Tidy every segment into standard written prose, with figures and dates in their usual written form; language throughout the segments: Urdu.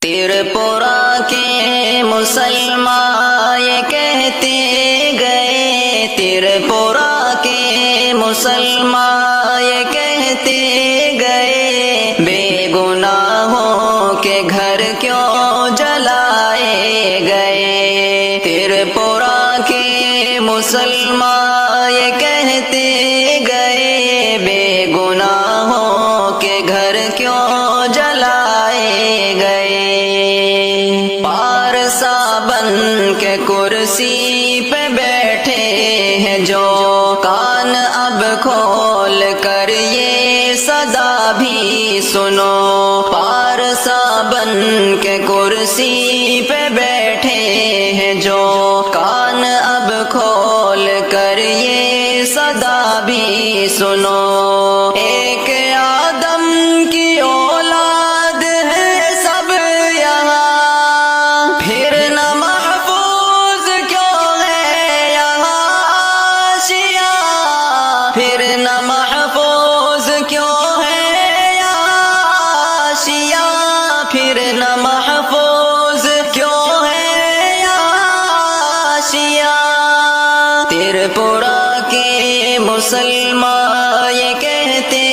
تیرپورہ کے مسلمان یہ کہتے گئے، تیرپورہ کے مسلمان یہ کہتے گئے، بے گناہوں کے گھر کیوں جلائے گئے۔ تیرپورہ کے مسلمان یہ کہتے گئے، بے گناہوں کے گھر کیوں جلائے گئے۔ پارسا بن کے کرسی پہ بیٹھے ہیں جو، کان اب کھول کر یہ صدا بھی سنو۔ پارسا بن کے کرسی پہ بیٹھے ہیں جو، کان اب کھول کر یہ صدا بھی سنو۔ ایک آدم کی اولاد ہے سب یہاں، پھر نہ محفوظ کیوں ہے یہاں آشیاں، پھر نہ محفوظ کیوں ہے یہاں آشیاں، پھر نہ محفوظ کیوں ہے یہاں آشیاں۔ تیرپورہ کے مسلمان یہ کہتے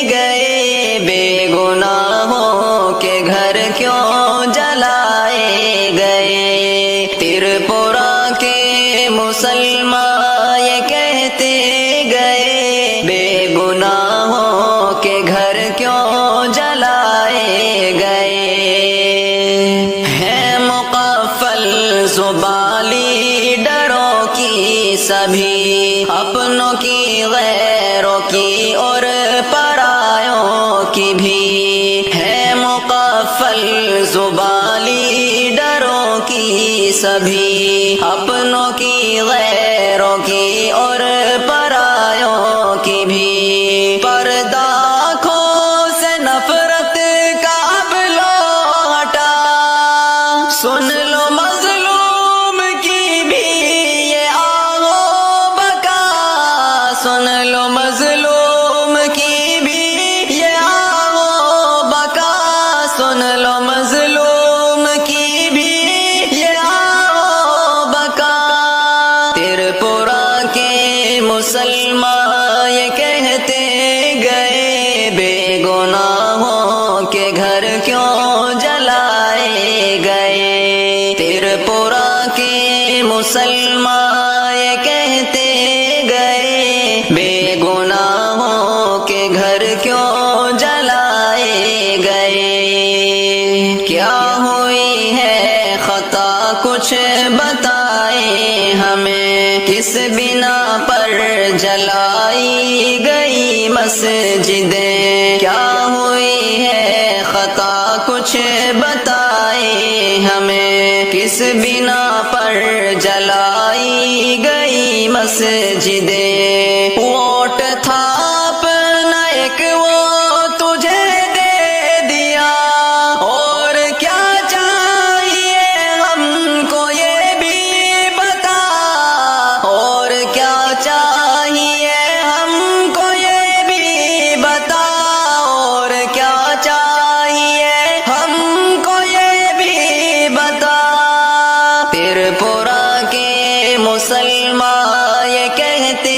گئے، بے گناہوں کے گھر کیوں جلائے گئے۔ تیرپورہ کے مسلمان یہ کہتے گئے، بے گناہوں کے گھر کیوں جلائے گئے۔ ہیں مقفل زبالی ڈروں کی سبھی، اپنوں کی غیروں کی اور پرایوں کی بھی، ہے مقفل زبالی ڈروں کی سبھی، اپنوں کی غیروں کی اور پرایوں کی بھی۔ پردہ آنکھوں سے نفرت کا اب لو ہٹا، سن لو مظلوم کی بھی یہ آہو بکا، سن لو مظلوم کی بھی یہ آہو بکا، سن لو مظلوم کی بھی یہ آہو بکا۔ تیرپورہ کے مسلمان یہ کہتے گئے، بے گناہوں کے گھر کیوں جلائے گئے۔ تیرپورہ کے مسلمان یہ کہتے گئے، بے گناہوں کے گھر کیوں جلائے گئے۔ کیا ہوئی ہے خطا کچھ بتائے ہمیں، کس بنا پر جلائی گئی مسجدیں۔ کیا ہوئی ہے خطا کچھ بتائے ہمیں، کس بنا پر جلائی گئی مسجدیں۔ ووٹ تھا اپنا ایک وہ تجھے دے دیا، اور کیا چاہیے ہم کو یہ بھی بتا، اور کیا چاہیے ہم کو یہ بھی بتا، اور کیا چاہیے ہم کو یہ بھی بتا۔ تیرپورہ کے مسلمان یہ کہتے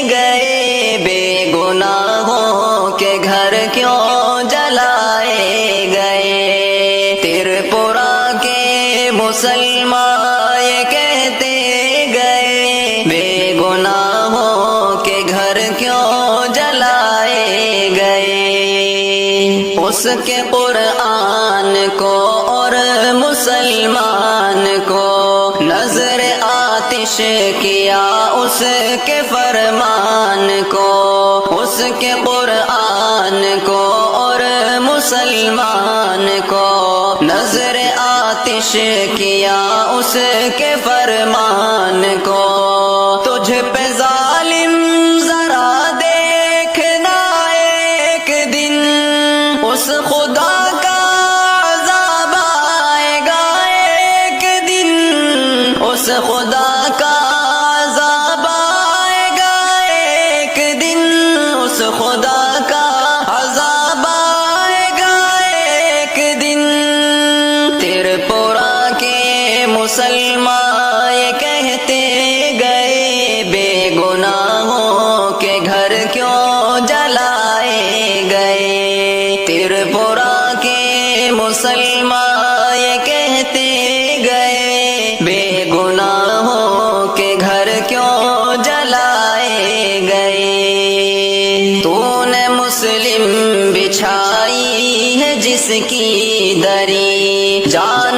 گئے، بے گناہوں کے گھر کیوں جلائے گئے۔ تیرپورہ کے مسلمان یہ کہتے گئے، بے گناہوں کے گھر کیوں جلائے گئے۔ اس کے قرآن کو اور مسلمان کو نظر آتش کیا، اس کے فرمان کو، اس کے قرآن کو اور مسلمان کو نظر آتش کیا، اس کے فرمان کو۔ تجھ پہ ظالم ذرا دیکھنا ایک دن، اس خدا کا عذاب آئے گا ایک دن، اس خدا کا عذاب آئے گا ایک دن، اس خدا کا عذاب آئے گا ایک دن۔ ترپورہ کے مسلمان یہ کہتے گئے بے گناہوں کے گھر کیوں جلائے گئے، ترپورہ کے مسلمان یہ کہتے گئے بے گناہوں کے گھر کیوں جلائے گئے۔ تو نے مسلم بچھائی ہے جس کی دری، جان